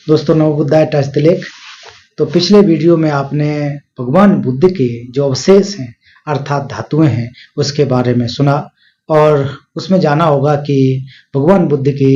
दोस्तों नमो बुद्धाय टच तिलक। तो पिछले वीडियो में आपने भगवान बुद्ध के जो अवशेष हैं अर्थात धातुएं हैं उसके बारे में सुना और उसमें जाना होगा कि भगवान बुद्ध के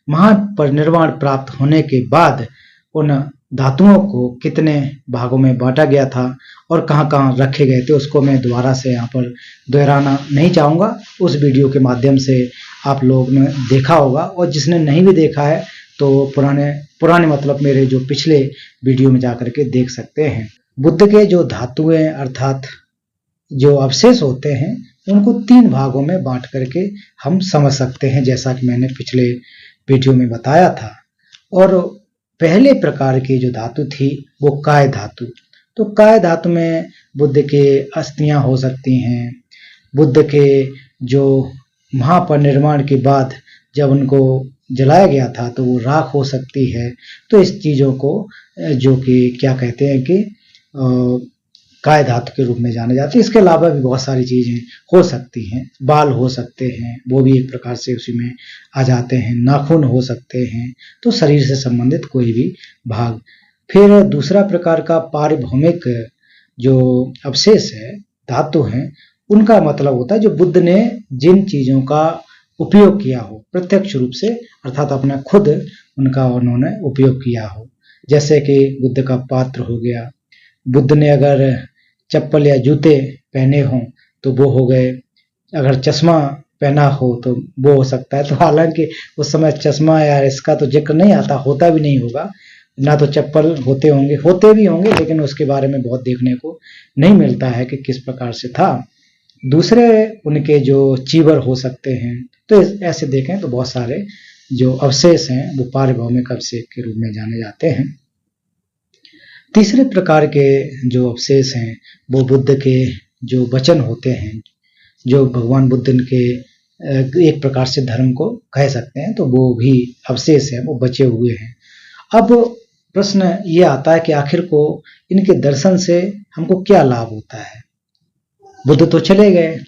महापरिनिर्वाण प्राप्त होने के बाद उन धातुओं को कितने भागों में बांटा गया था और कहाँ-कहाँ रखे गए थे उसको मैं दोबारा से यहाँ पर दोहराना नहीं चाहूँगा। उस वीडियो के माध्यम से आप लोगों ने देखा होगा और जिसने नहीं भी देखा है तो पुराने मतलब मेरे जो पिछले वीडियो में जाकर के देख सकते हैं। बुद्ध के जो धातुएं अर्थात जो अवशेष होते हैं उनको 3 भागों में बांट करके हम समझ सकते हैं, जैसा कि मैंने पिछले वीडियो में बताया था। और पहले प्रकार की जो धातु थी वो काय धातु। तो काय धातु में बुद्ध के अस्थियां हो सकती हैं। बुद्ध के जो महापरिनिर्वाण के बाद जब उनको जलाया गया था तो वो राख हो सकती है। तो इस चीज़ों को जो कि क्या कहते हैं कि काय धातु के रूप में जाने जाते हैं। इसके अलावा भी बहुत सारी चीज़ें हो सकती हैं। बाल हो सकते हैं, वो भी एक प्रकार से उसी में आ जाते हैं। नाखून हो सकते हैं, तो शरीर से संबंधित कोई भी भाग। फिर दूसरा प्रकार का पारिभौमिक जो अवशेष है, धातु हैं, उनका मतलब होता है जो बुद्ध ने जिन चीज़ों का उपयोग किया हो प्रत्यक्ष रूप से अर्थात अपना खुद उनका उन्होंने उपयोग किया हो। जैसे कि बुद्ध का पात्र हो गया, बुद्ध ने अगर चप्पल या जूते पहने हों तो वो हो गए, अगर चश्मा पहना हो तो वो हो सकता है। तो हालांकि उस समय चश्मा या इसका तो जिक्र नहीं आता, होता भी नहीं होगा, ना तो चप्पल होते भी होंगे लेकिन उसके बारे में बहुत देखने को नहीं मिलता है कि किस प्रकार से था। दूसरे उनके जो चीवर हो सकते हैं। तो ऐसे देखें तो बहुत सारे जो अवशेष हैं वो पारिभौमिक अवशेष के रूप में जाने जाते हैं। तीसरे प्रकार के जो अवशेष हैं वो बुद्ध के जो वचन होते हैं, जो भगवान बुद्ध के एक प्रकार से धर्म को कह सकते हैं, तो वो भी अवशेष है, वो बचे हुए हैं। अब प्रश्न ये आता है कि आखिर को इनके दर्शन से हमको क्या लाभ होता है। बुद्ध तो चले गए,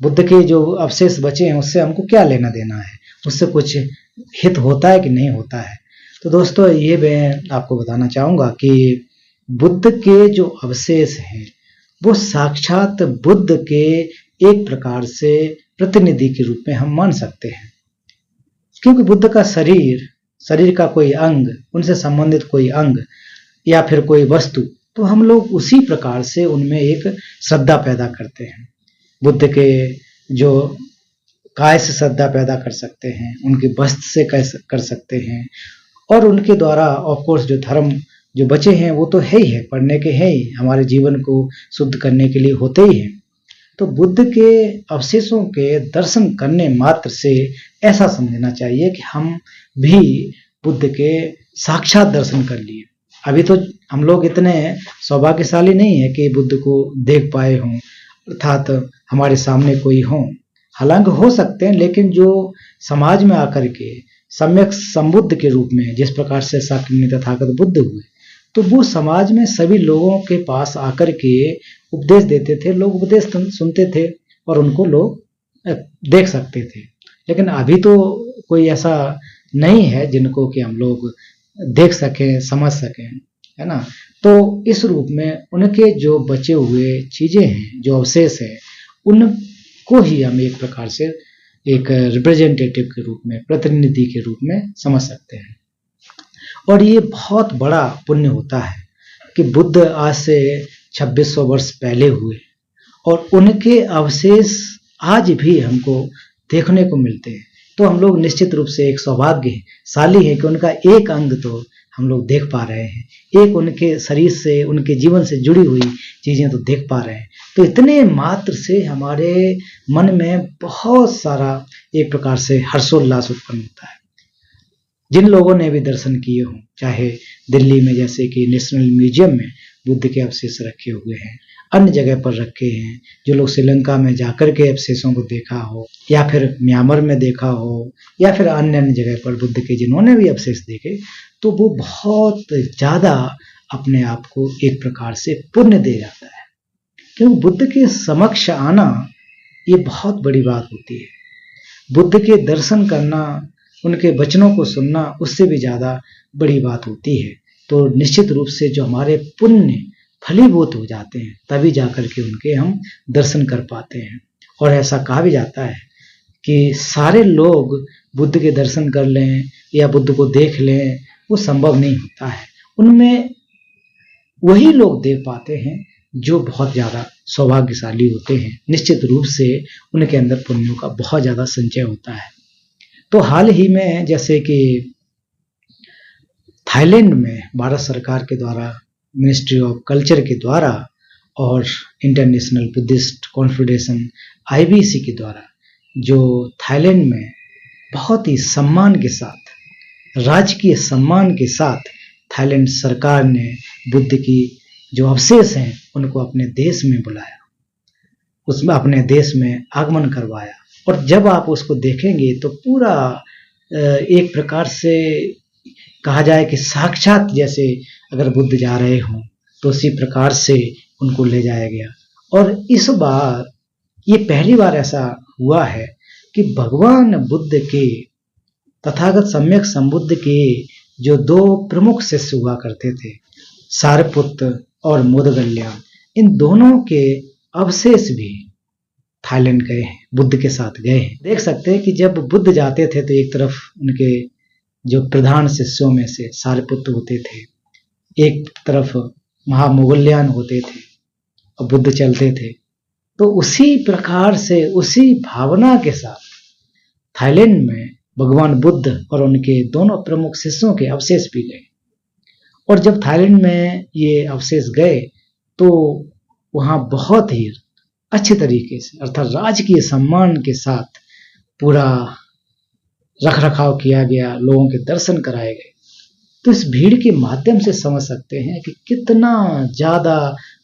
बुद्ध के जो अवशेष बचे हैं उससे हमको क्या लेना देना है, उससे कुछ हित होता है कि नहीं होता है। तो दोस्तों ये मैं आपको बताना चाहूँगा कि बुद्ध के जो अवशेष हैं वो साक्षात बुद्ध के एक प्रकार से प्रतिनिधि के रूप में हम मान सकते हैं, क्योंकि बुद्ध का शरीर का कोई अंग, उनसे संबंधित कोई अंग या फिर कोई वस्तु, तो हम लोग उसी प्रकार से उनमें एक श्रद्धा पैदा करते हैं। बुद्ध के जो काय से श्रद्धा पैदा कर सकते हैं, उनके वस्त्र से कर सकते हैं और उनके द्वारा ऑफ कोर्स जो धर्म जो बचे हैं वो तो है ही है, पढ़ने के हैं ही, हमारे जीवन को शुद्ध करने के लिए होते ही हैं। तो बुद्ध के अवशेषों के दर्शन करने मात्र से ऐसा समझना चाहिए कि हम भी बुद्ध के साक्षात दर्शन कर लिए। अभी तो हम लोग इतने सौभाग्यशाली नहीं है कि बुद्ध को देख पाए हों अर्थात हमारे सामने कोई हो। हालांकि हो सकते हैं, लेकिन जो समाज में आकर के सम्यक संबुद्ध के रूप में जिस प्रकार से शाक्य तथागत बुद्ध हुए, तो वो समाज में सभी लोगों के पास आकर के उपदेश देते थे, लोग उपदेश सुनते थे और उनको लोग देख सकते थे। लेकिन अभी तो कोई ऐसा नहीं है जिनको कि हम लोग देख सकें, समझ सकें, है ना। तो इस रूप में उनके जो बचे हुए चीजें हैं, जो अवशेष है, उनको ही हम एक प्रकार से एक रिप्रेजेंटेटिव के रूप में, प्रतिनिधि के रूप में समझ सकते हैं। और ये बहुत बड़ा पुण्य होता है कि बुद्ध आज से 2600 वर्ष पहले हुए और उनके अवशेष आज भी हमको देखने को मिलते हैं। तो हम लोग निश्चित रूप से एक सौभाग्यशाली है कि उनका एक अंग तो हम लोग देख पा रहे हैं, एक उनके शरीर से, उनके जीवन से जुड़ी हुई चीजें तो देख पा रहे हैं। तो इतने मात्र से हमारे मन में बहुत सारा एक प्रकार से हर्षोल्लास उत्पन्न होता है। जिन लोगों ने भी दर्शन किए हों, चाहे दिल्ली में जैसे कि नेशनल म्यूजियम में बुद्ध के अवशेष रखे हुए हैं, अन्य जगह पर रखे हैं, जो लोग श्रीलंका में जाकर के अवशेषों को देखा हो या फिर म्यांमार में देखा हो या फिर अन्य जगह पर बुद्ध के जिन्होंने भी अवशेष देखे, तो वो बहुत ज़्यादा अपने आप को एक प्रकार से पुण्य दे जाता है, क्योंकि बुद्ध के समक्ष आना ये बहुत बड़ी बात होती है। बुद्ध के दर्शन करना उनके वचनों को सुनना उससे भी ज़्यादा बड़ी बात होती है। तो निश्चित रूप से जो हमारे पुण्य फलीभूत हो जाते हैं तभी जाकर के उनके हम दर्शन कर पाते हैं। और ऐसा कहा भी जाता है कि सारे लोग बुद्ध के दर्शन कर लें या बुद्ध को देख लें, वो संभव नहीं होता है। उनमें वही लोग देख पाते हैं जो बहुत ज़्यादा सौभाग्यशाली होते हैं। निश्चित रूप से उनके अंदर पुण्यों का बहुत ज़्यादा संचय होता है। तो हाल ही में जैसे कि थाईलैंड में भारत सरकार के द्वारा, मिनिस्ट्री ऑफ कल्चर के द्वारा और इंटरनेशनल बुद्धिस्ट कॉन्फेडरेशन IBC के द्वारा जो थाईलैंड में बहुत ही सम्मान के साथ, राजकीय सम्मान के साथ थाईलैंड सरकार ने बुद्ध की जो अवशेष हैं उनको अपने देश में बुलाया, उसमें अपने देश में आगमन करवाया। और जब आप उसको देखेंगे तो पूरा एक प्रकार से कहा जाए कि साक्षात जैसे अगर बुद्ध जा रहे हों तो उसी प्रकार से उनको ले जाया गया। और इस बार ये पहली बार ऐसा हुआ है कि भगवान बुद्ध के, तथागत सम्यक संबुद्ध के जो 2 प्रमुख शिष्य हुआ करते थे, सारिपुत्र और मोदगल्यान, इन दोनों के अवशेष भी थाईलैंड गए हैं, बुद्ध के साथ गए हैं। देख सकते हैं कि जब बुद्ध जाते थे तो एक तरफ उनके जो प्रधान शिष्यों में से सारिपुत्र होते थे, एक तरफ महामोगल्यान होते थे और बुद्ध चलते थे। तो उसी प्रकार से, उसी भावना के साथ थाईलैंड में भगवान बुद्ध और उनके दोनों प्रमुख शिष्यों के अवशेष भी गए। और जब थाईलैंड में ये अवशेष गए तो वहाँ बहुत ही अच्छे तरीके से, अर्थात राजकीय सम्मान के साथ पूरा रख रखाव किया गया, लोगों के दर्शन कराए गए। तो इस भीड़ के माध्यम से समझ सकते हैं कि कितना ज़्यादा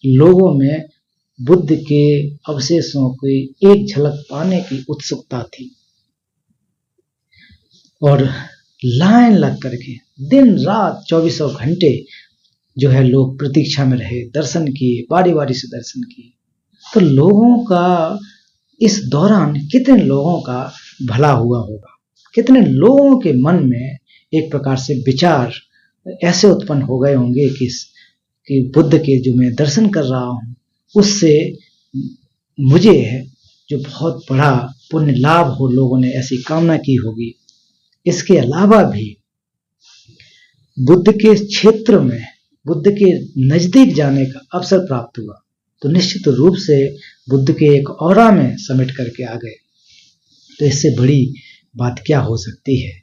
लोगों में बुद्ध के अवशेषों की एक झलक पाने की उत्सुकता थी। और लाइन लग करके दिन रात 24 घंटे जो है लोग प्रतीक्षा में रहे, दर्शन किए, बारी बारी से दर्शन किए। तो लोगों का इस दौरान कितने लोगों का भला हुआ होगा, कितने लोगों के मन में एक प्रकार से विचार ऐसे उत्पन्न हो गए होंगे कि बुद्ध के जो मैं दर्शन कर रहा हूँ उससे मुझे जो बहुत बड़ा पुण्य लाभ हो, लोगों ने ऐसी कामना की होगी। इसके अलावा भी बुद्ध के क्षेत्र में, बुद्ध के नजदीक जाने का अवसर प्राप्त हुआ तो निश्चित रूप से बुद्ध के एक ऑरा में समेट करके आ गए। तो इससे बड़ी बात क्या हो सकती है।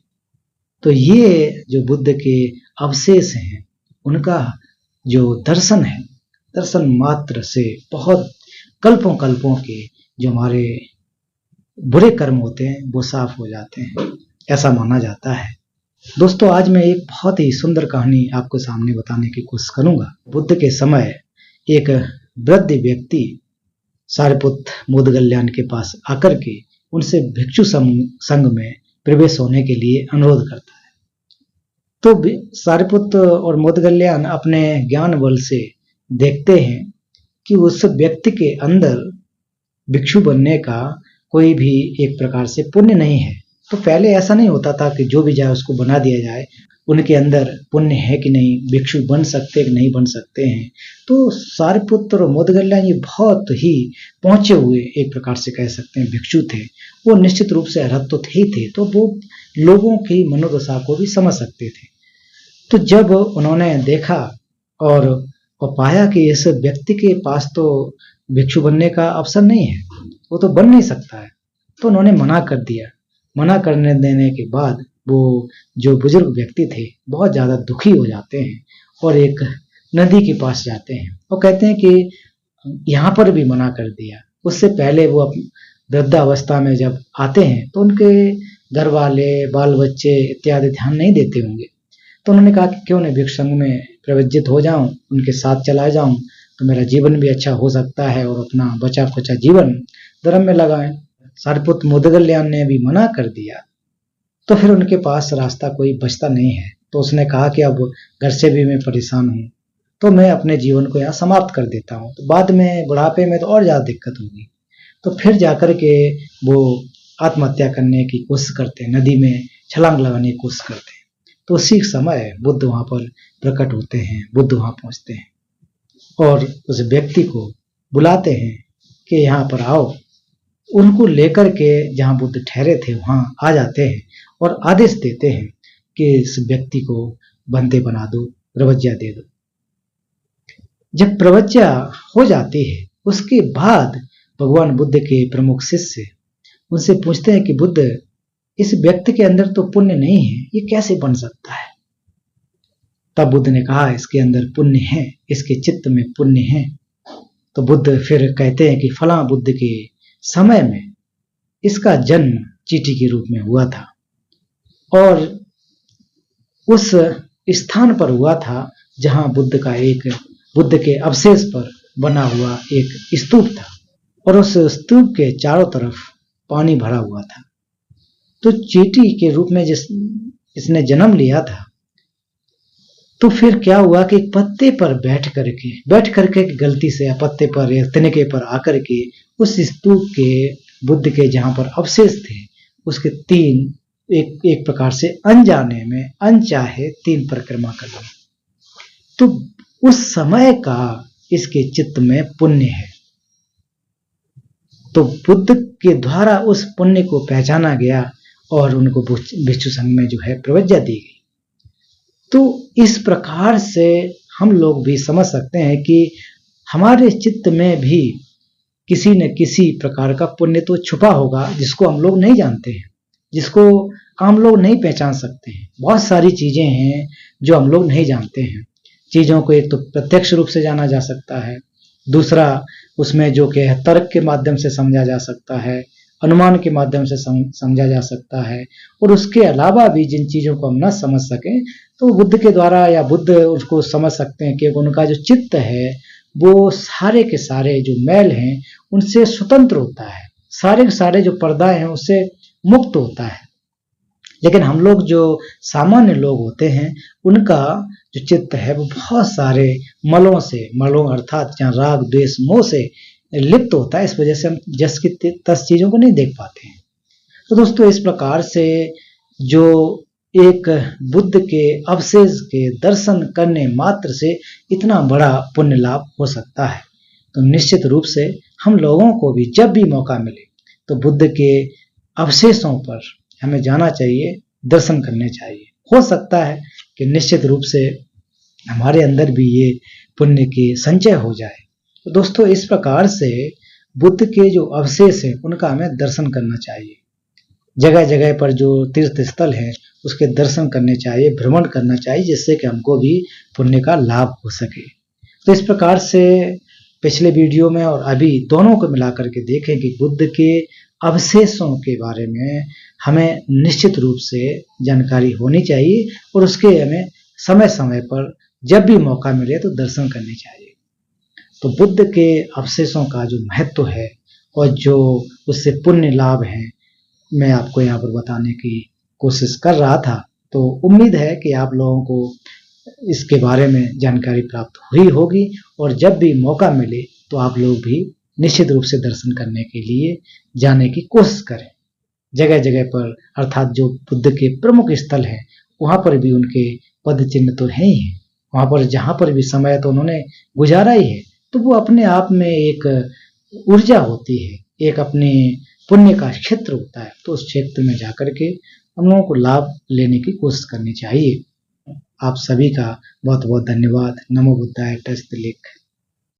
तो ये जो बुद्ध के अवशेष हैं उनका जो दर्शन है, दर्शन मात्र से बहुत कल्पों कल्पों के जो हमारे बुरे कर्म होते हैं वो साफ हो जाते हैं, ऐसा माना जाता है। दोस्तों, आज मैं एक बहुत ही सुंदर कहानी आपको सामने बताने की कोशिश करूंगा। बुद्ध के समय एक वृद्ध व्यक्ति सारिपुत्र मोदगल्यान के पास आकर के उनसे भिक्षु संघ में प्रवेश होने के लिए अनुरोध करता है। तो सारिपुत्र और मोदगल्यान अपने ज्ञान बल से देखते हैं कि उस व्यक्ति के अंदर भिक्षु बनने का कोई भी एक प्रकार से पुण्य नहीं है। तो पहले ऐसा नहीं होता था कि जो भी जाए उसको बना दिया जाए, उनके अंदर पुण्य है कि नहीं, भिक्षु बन सकते कि नहीं बन सकते हैं। तो सारिपुत्र और मोदगल्यान ये बहुत ही पहुंचे हुए एक प्रकार से कह सकते हैं भिक्षु थे। वो निश्चित रूप से अरहत तो थे ही थे, तो वो लोगों की मनोदशा को भी समझ सकते थे। तो जब उन्होंने देखा और पाया कि इस व्यक्ति के पास तो भिक्षु बनने का अवसर नहीं है, वो तो बन नहीं सकता है, तो उन्होंने मना कर दिया। मना करने देने के बाद वो जो बुजुर्ग व्यक्ति थे बहुत ज़्यादा दुखी हो जाते हैं और एक नदी के पास जाते हैं और कहते हैं कि यहाँ पर भी मना कर दिया। उससे पहले वो वृद्धावस्था में जब आते हैं तो उनके घर वाले, बाल बच्चे इत्यादि ध्यान नहीं देते होंगे। तो उन्होंने कहा कि क्यों नहीं भिक्षु संघ में प्रवज्जित हो जाऊं, उनके साथ चला जाऊं तो मेरा जीवन भी अच्छा हो सकता है और अपना बचा खुचा जीवन धर्म में लगाएं। सारिपुत्र मोदगल्यान ने भी मना कर दिया। तो फिर उनके पास रास्ता कोई बचता नहीं है। तो उसने कहा कि अब घर से भी मैं परेशान हूँ, तो मैं अपने जीवन को यहाँ समाप्त कर देता हूँ, तो बाद में बुढ़ापे में तो और ज़्यादा दिक्कत होगी। तो फिर जाकर के वो आत्महत्या करने की कोशिश करते हैं, नदी में छलांग लगाने की कोशिश करते हैं। तो उसी समय बुद्ध वहां पर प्रकट होते हैं, बुद्ध वहां पहुंचते हैं और उस व्यक्ति को बुलाते हैं कि यहाँ पर आओ। उनको लेकर के जहां बुद्ध ठहरे थे वहां आ जाते हैं और आदेश देते हैं कि इस व्यक्ति को बंदे बना दो, प्रवज्ञा दे दो। जब प्रवज्ञा हो जाती है उसके बाद भगवान बुद्ध के प्रमुख शिष्य उनसे पूछते हैं कि बुद्ध, इस व्यक्ति के अंदर तो पुण्य नहीं है, ये कैसे बन सकता है? तब बुद्ध ने कहा, इसके अंदर पुण्य है, इसके चित्त में पुण्य है। तो बुद्ध फिर कहते हैं कि फलां बुद्ध के समय में इसका जन्म चींटी के रूप में हुआ था और उस स्थान पर हुआ था जहां बुद्ध के अवशेष पर बना हुआ एक स्तूप था और उस स्तूप के चारों तरफ पानी भरा हुआ था। तो चींटी के रूप में इसने जन्म लिया था। तो फिर क्या हुआ कि पत्ते पर बैठ करके गलती से पत्ते पर या तिनके पर आकर के उस स्तूप के बुद्ध के जहां पर अवशेष थे उसके एक प्रकार से अनजाने में अनचाहे 3 परिक्रमा कर ली। तो उस समय का इसके चित्त में पुण्य है। तो बुद्ध के द्वारा उस पुण्य को पहचाना गया और उनको भिक्षु संघ में जो है प्रवज्ञा दी गई। तो इस प्रकार से हम लोग भी समझ सकते हैं कि हमारे चित्त में भी किसी न किसी प्रकार का पुण्य तो छुपा होगा जिसको हम लोग नहीं जानते हैं, जिसको हम लोग नहीं पहचान सकते हैं। बहुत सारी चीजें हैं जो हम लोग नहीं जानते हैं। चीजों को एक तो प्रत्यक्ष रूप से जाना जा सकता है, दूसरा उसमें जो कि है तर्क के माध्यम से समझा जा सकता है, अनुमान के माध्यम से समझा जा सकता है। और उसके अलावा भी जिन चीजों को हम न समझ सकें तो बुद्ध के द्वारा या बुद्ध उसको समझ सकते हैं कि उनका जो चित्त है वो सारे के सारे जो मैल हैं उनसे स्वतंत्र होता है, सारे के सारे जो पर्दा हैं उससे मुक्त होता है। लेकिन हम लोग जो सामान्य लोग होते हैं उनका जो चित्त है वो बहुत सारे मलों अर्थात जहाँ राग द्वेष मोह से लिप्त होता है। इस वजह से हम जस की तस चीजों को नहीं देख पाते हैं। तो दोस्तों, इस प्रकार से जो एक बुद्ध के अवशेष के दर्शन करने मात्र से इतना बड़ा पुण्य लाभ हो सकता है, तो निश्चित रूप से हम लोगों को भी जब भी मौका मिले तो बुद्ध के अवशेषों पर हमें जाना चाहिए, दर्शन करने चाहिए। हो सकता है कि निश्चित रूप से हमारे अंदर भी ये पुण्य के संचय हो जाए। तो दोस्तों, इस प्रकार से बुद्ध के जो अवशेष हैं उनका हमें दर्शन करना चाहिए। जगह जगह पर जो तीर्थ स्थल है उसके दर्शन करने चाहिए, भ्रमण करना चाहिए, जिससे कि हमको भी पुण्य का लाभ हो सके। तो इस प्रकार से पिछले वीडियो में और अभी दोनों को मिलाकर के देखें कि बुद्ध के अवशेषों के बारे में हमें निश्चित रूप से जानकारी होनी चाहिए और उसके हमें समय समय पर जब भी मौका मिले तो दर्शन करने चाहिए। तो बुद्ध के अवशेषों का जो महत्व है और जो उससे पुण्य लाभ है मैं आपको यहाँ पर बताने की कोशिश कर रहा था। तो उम्मीद है कि आप लोगों को इसके बारे में जानकारी प्राप्त हुई होगी और जब भी मौका मिले तो आप लोग भी निश्चित रूप से दर्शन करने के लिए जाने की कोशिश करें। जगह जगह पर अर्थात जो बुद्ध के प्रमुख स्थल हैं वहाँ पर भी उनके पद चिन्ह तो हैं ही हैं। वहाँ पर जहाँ पर भी समय तो उन्होंने गुजारा ही है, तो वो अपने आप में एक ऊर्जा होती है, एक अपने पुण्य का क्षेत्र होता है। तो उस क्षेत्र में जाकर के हम लोगों को लाभ लेने की कोशिश करनी चाहिए। आप सभी का बहुत बहुत धन्यवाद। नमो बुद्धाय। Touch the link.